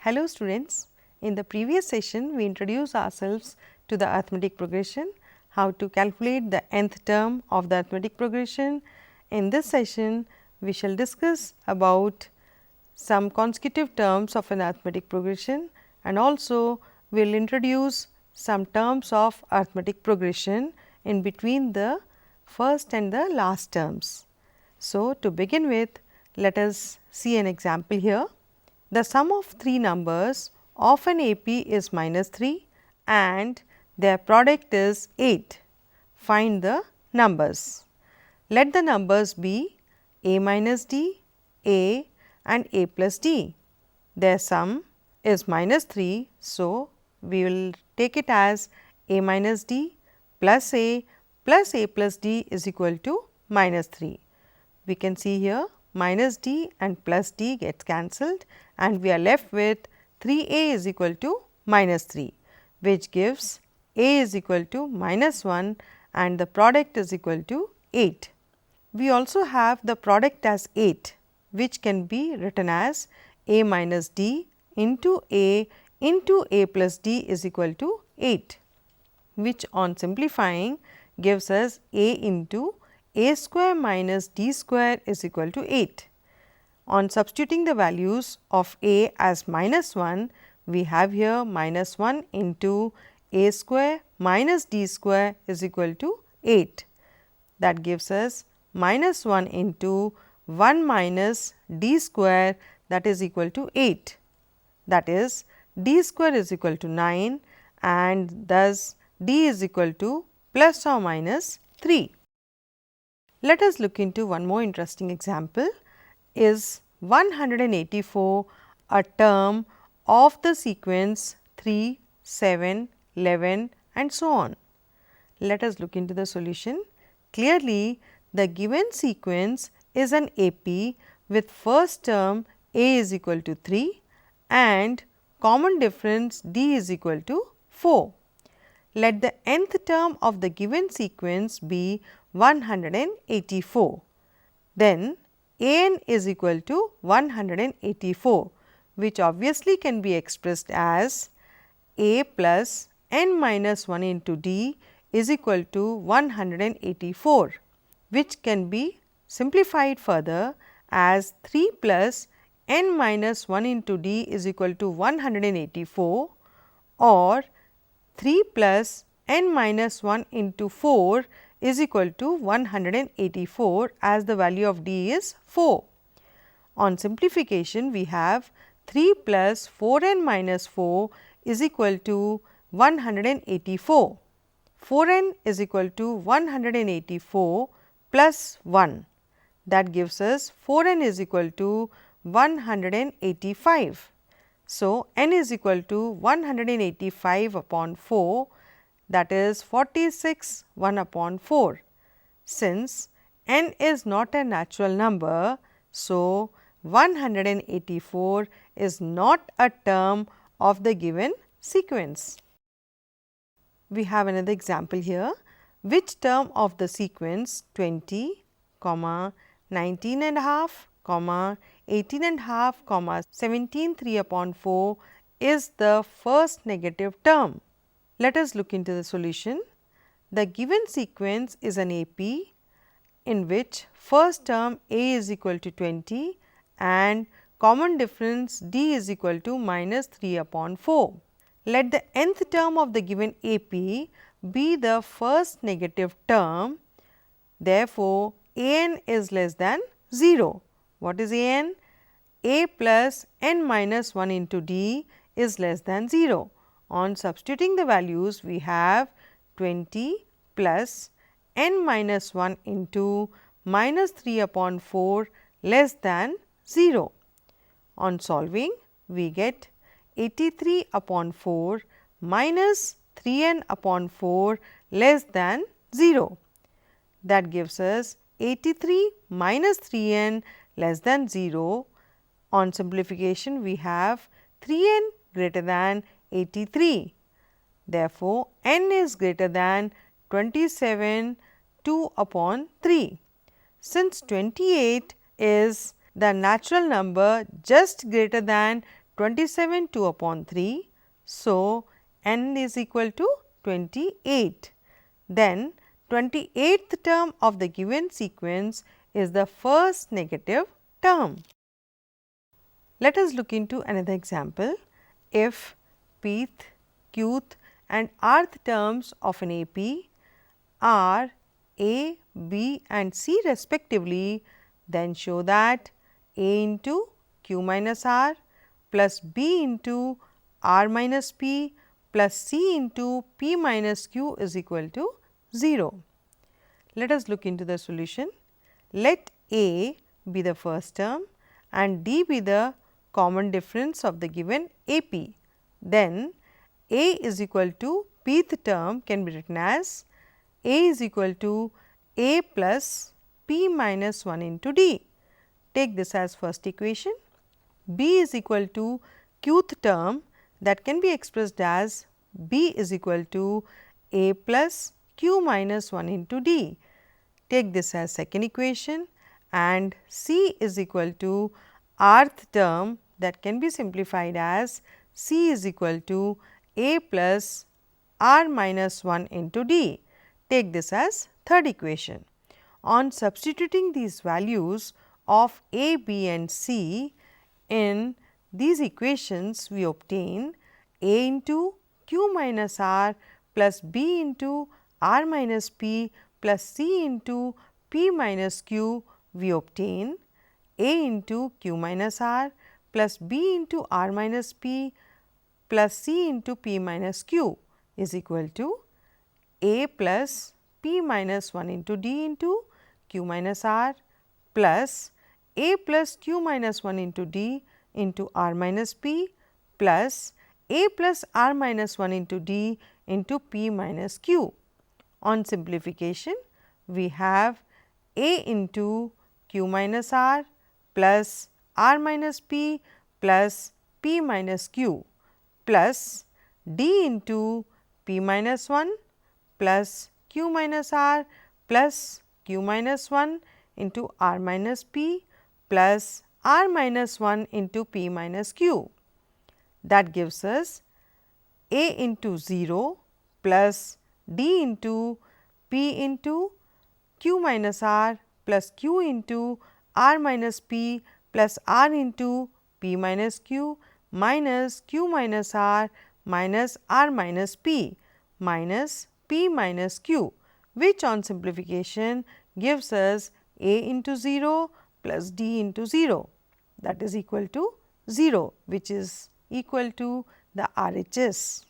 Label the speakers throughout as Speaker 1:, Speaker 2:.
Speaker 1: Hello students, in the previous session we introduced ourselves to the arithmetic progression, how to calculate the nth term of the arithmetic progression. In this session we shall discuss about some consecutive terms of an arithmetic progression and also we will introduce some terms of arithmetic progression in between the first and the last terms. So, to begin with, let us see an example here. The sum of three numbers of an AP is minus 3 and their product is 8. Find the numbers. Let the numbers be a minus d, a and a plus d. Their sum is minus 3. So, we will take it as a minus d plus a plus d is equal to minus 3. We can see here minus d and plus d gets cancelled and we are left with 3a is equal to minus 3, which gives a is equal to minus 1 and the product is equal to 8. We also have the product as 8, which can be written as a minus d into a plus d is equal to 8, which on simplifying gives us a into a square minus d square is equal to 8. On substituting the values of a as minus 1, we have here minus 1 into a square minus d square is equal to 8. That gives us minus 1 into 1 minus d square, that is equal to 8. That is d square is equal to 9 and thus d is equal to plus or minus 3. Let us look into one more interesting example. Is 184 a term of the sequence 3, 7, 11 and so on? Let us look into the solution. Clearly, the given sequence is an AP with first term a is equal to 3 and common difference d is equal to 4. Let the nth term of the given sequence be 184. Then an is equal to 184, which obviously can be expressed as a plus n minus 1 into d is equal to 184, which can be simplified further as 3 plus n minus 1 into d is equal to 184 or 3 plus n minus 1 into 4 is equal to 184 as the value of d is 4. On simplification, we have 3 plus 4n minus 4 is equal to 184. 4n is equal to 184 plus 1, that gives us 4n is equal to 185. So, n is equal to 185 upon 4, that is 46 1 upon 4. Since n is not a natural number, so 184 is not a term of the given sequence. We have another example here. Which term of the sequence 20, 19 and a half, 18 and a half, 17 3 upon 4 is the first negative term? Let us look into the solution. The given sequence is an AP in which first term a is equal to 20 and common difference d is equal to minus 3 upon 4. Let the nth term of the given AP be the first negative term. Therefore, an is less than 0. What is an? A plus n minus 1 into d is less than 0. On substituting the values, we have 20 plus n minus 1 into minus 3 upon 4 less than 0. On solving, we get 83 upon 4 minus 3n upon 4 less than 0. That gives us 83 minus 3n less than 0. On simplification, we have 3n greater than 83. Therefore, n is greater than 27 2 upon 3. Since 28 is the natural number just greater than 27 2 upon 3. So, n is equal to 28. Then 28th term of the given sequence is the first negative term. Let us look into another example. If pth, qth and rth terms of an AP are A, B and C respectively, then show that A into q minus r plus B into r minus p plus C into p minus q is equal to 0. Let us look into the solution. Let A be the first term and D be the common difference of the given AP. Then A is equal to pth term can be written as A is equal to A plus p minus 1 into D. Take this as first equation. B is equal to qth term, that can be expressed as B is equal to A plus q minus 1 into D. Take this as second equation, and C is equal to rth term, that can be simplified as C is equal to A plus r minus 1 into D. Take this as third equation. On substituting these values of A, B and C in these equations, we obtain A into q minus r plus B into r minus p plus C into p minus q. We obtain A into q minus r plus B into r minus p plus C into p minus q is equal to A plus p minus 1 into D into q minus r plus A plus q minus 1 into D into r minus p plus A plus r minus 1 into D into p minus q. On simplification, we have A into q minus r plus r minus p plus p minus q plus D into p minus 1 plus q minus r plus q minus 1 into r minus p plus r minus 1 into p minus q. That gives us A into 0 plus D into p into q minus r plus q into r minus p plus r into p minus q minus q minus r minus r minus p minus p minus q, which on simplification gives us A into 0 plus D into 0, that is equal to 0, which is equal to the RHS.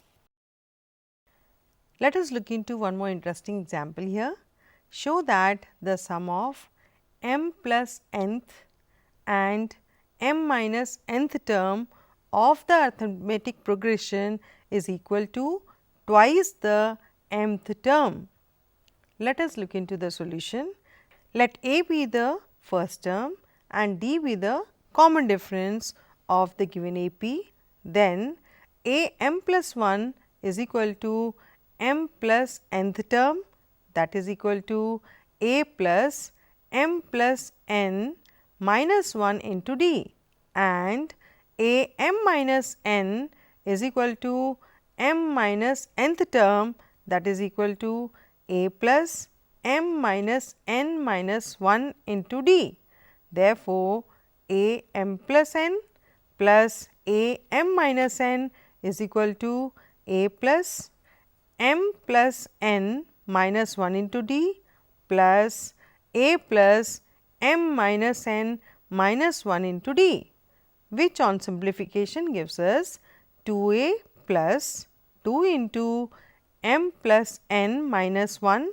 Speaker 1: Let us look into one more interesting example here. Show that the sum of m plus nth and m minus nth term of the arithmetic progression is equal to twice the mth term. Let us look into the solution. Let A be the first term and D be the common difference of the given AP. Then A m plus 1 is equal to m plus nth term, that is equal to A plus m plus n minus 1 into D, and A m minus n is equal to m minus nth term, that is equal to A plus m minus n minus 1 into D. Therefore, A m plus n plus A m minus n is equal to A plus m plus n minus 1 into D plus A plus m minus n minus 1 into D, which on simplification gives us 2A plus 2 into m plus n minus 1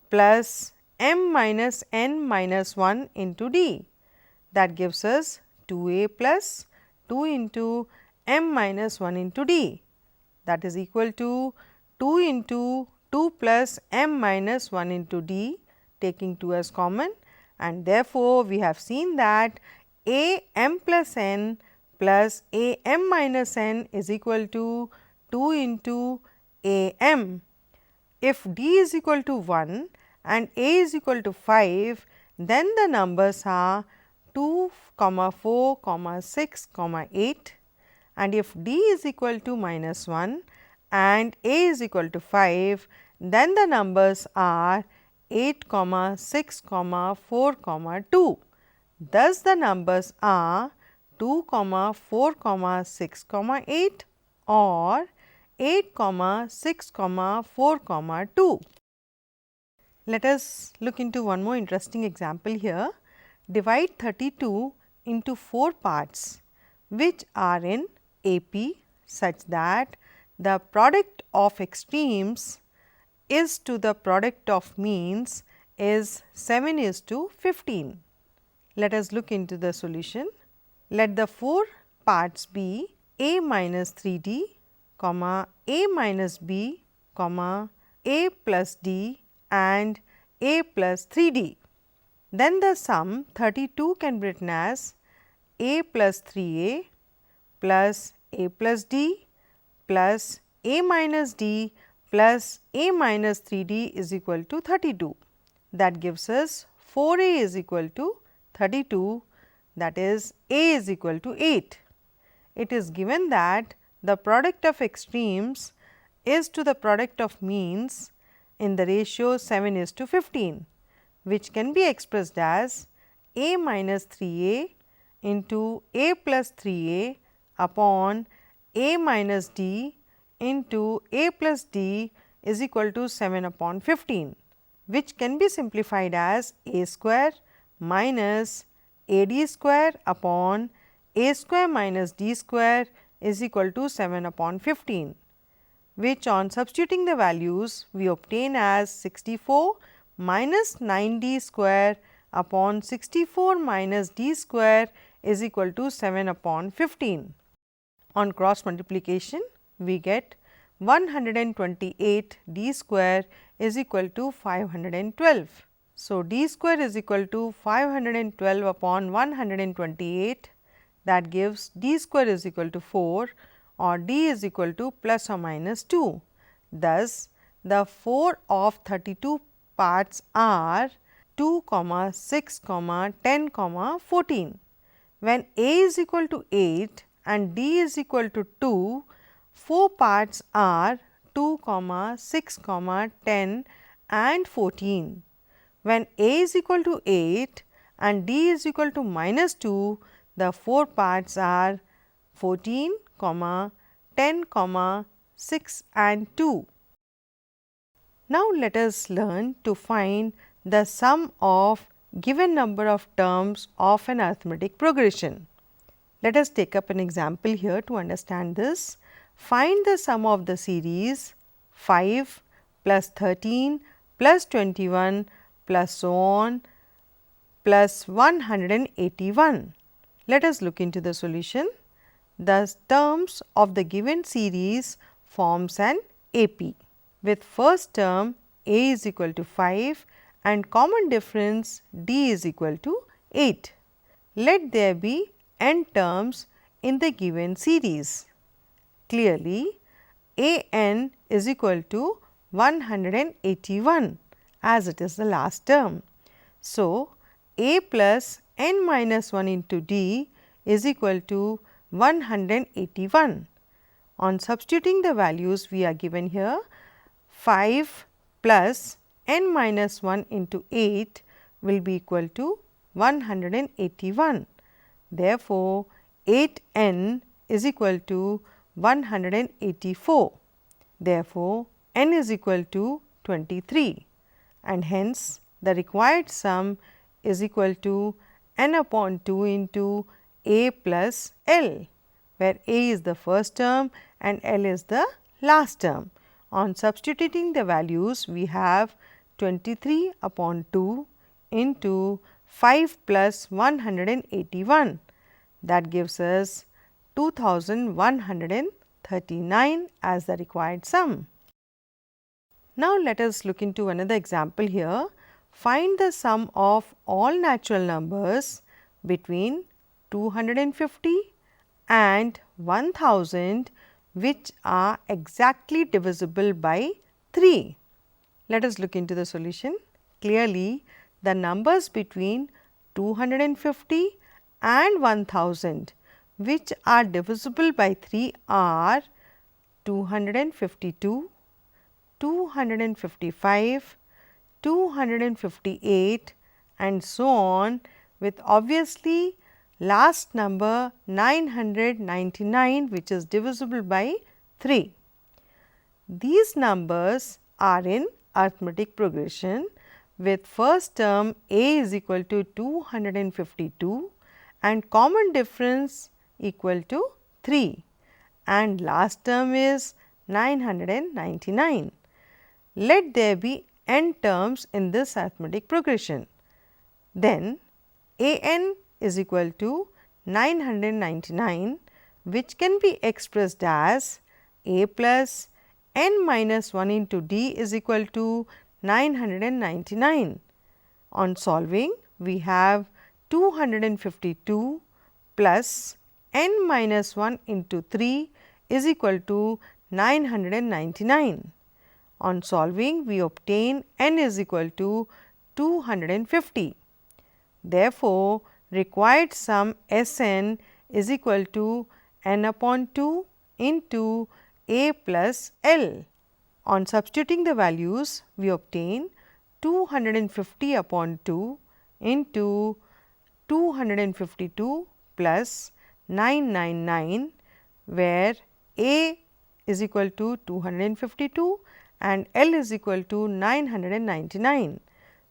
Speaker 1: plus m minus n minus 1 into D. That gives us 2A plus 2 into m minus 1 into D, that is equal to 2 into 2 plus m minus 1 into D, taking 2 as common, and therefore, we have seen that A m plus n plus A m minus n is equal to 2 into A m. If D is equal to 1 and A is equal to 5, then the numbers are 2, 4, 6, 8, and if d is equal to minus 1 and a is equal to 5, then the numbers are 8, 6, 4, 2. Thus, the numbers are 2, 4, 6, 8 or 8, 6, 4, 2. Let us look into one more interesting example here. Divide 32 into 4 parts which are in AP such that the product of extremes is to the product of means is 7:15. Let us look into the solution. Let the 4 parts be a minus 3d, a minus b, a plus d and a plus 3d. Then the sum 32 can be written as a plus 3a plus a plus d plus a minus d plus a minus 3d is equal to 32. That gives us 4a is equal to 32, that is a is equal to 8. It is given that the product of extremes is to the product of means in the ratio 7:15, which can be expressed as a minus 3a into a plus 3a upon a minus d into a plus d is equal to 7/15, which can be simplified as a square minus a d square upon a square minus d square is equal to 7/15, which on substituting the values we obtain as 64 minus 9d square upon 64 minus d square is equal to 7/15. On cross multiplication we get 128 d square is equal to 512. So, d square is equal to 512 upon 128, that gives d square is equal to 4 or d is equal to plus or minus 2. Thus, the 4 of 32 parts are 2, 6, 10, 14. When a is equal to 8 and d is equal to 2, 4 parts are 2, 6, 10 and 14. When a is equal to 8 and d is equal to minus 2, the 4 parts are 14, 10, 6 and 2. Now, let us learn to find the sum of given number of terms of an arithmetic progression. Let us take up an example here to understand this. Find the sum of the series 5 plus 13 plus 21 plus so on plus 181. Let us look into the solution. The terms of the given series forms an AP. With first term a is equal to 5 and common difference d is equal to 8. Let there be n terms in the given series. Clearly, a n is equal to 181 as it is the last term. So, a plus n minus 1 into d is equal to 181. On substituting the values we are given here, 5 plus n minus 1 into 8 will be equal to 181. Therefore, 8n is equal to 184. Therefore, n is equal to 23 and hence the required sum is equal to n upon 2 into a plus l, where a is the first term and l is the last term. On substituting the values, we have 23 upon 2 into 5 plus 181, that gives us 2139 as the required sum. Now, let us look into another example here. Find the sum of all natural numbers between 250 and 1000 which are exactly divisible by 3. Let us look into the solution. Clearly, the numbers between 250 and 1000 which are divisible by 3 are 252, 255, 258 and so on, with obviously last number 999, which is divisible by 3. These numbers are in arithmetic progression with first term a is equal to 252 and common difference equal to 3 and last term is 999. Let there be n terms in this arithmetic progression. Then a n is equal to 999, which can be expressed as a plus n minus 1 into d is equal to 999. On solving, we have 252 plus n minus 1 into 3 is equal to 999. On solving, we obtain n is equal to 250. Therefore, required sum S n is equal to n upon 2 into a plus L. On substituting the values, we obtain 250 upon 2 into 252 plus 999, where a is equal to 252 and L is equal to 999.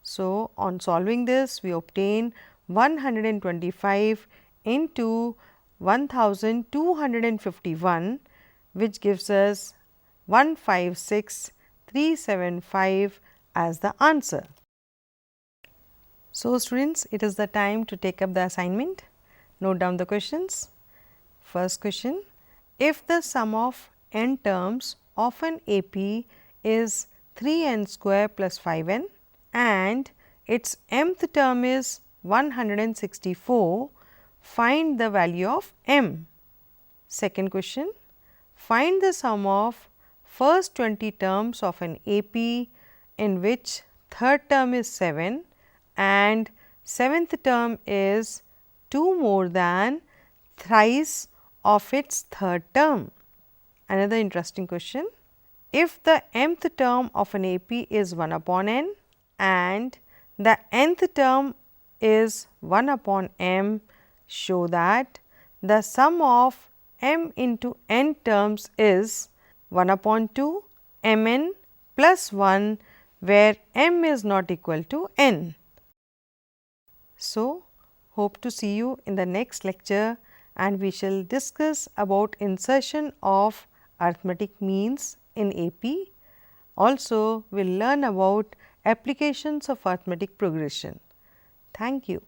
Speaker 1: So, on solving this, we obtain 125 into 1251, which gives us 156375 as the answer. So, students, it is the time to take up the assignment. Note down the questions. First question: if the sum of n terms of an AP is 3n square plus 5n and its mth term is 164, find the value of m. Second question: find the sum of first 20 terms of an AP in which third term is 7 and seventh term is 2 more than thrice of its third term. Another interesting question: if the mth term of an AP is 1 upon n and the nth term is 1 upon m, show that the sum of m into n terms is 1 upon 2 m n plus 1, where m is not equal to n. So, hope to see you in the next lecture, and we shall discuss about insertion of arithmetic means in AP. Also, we will learn about applications of arithmetic progression. Thank you.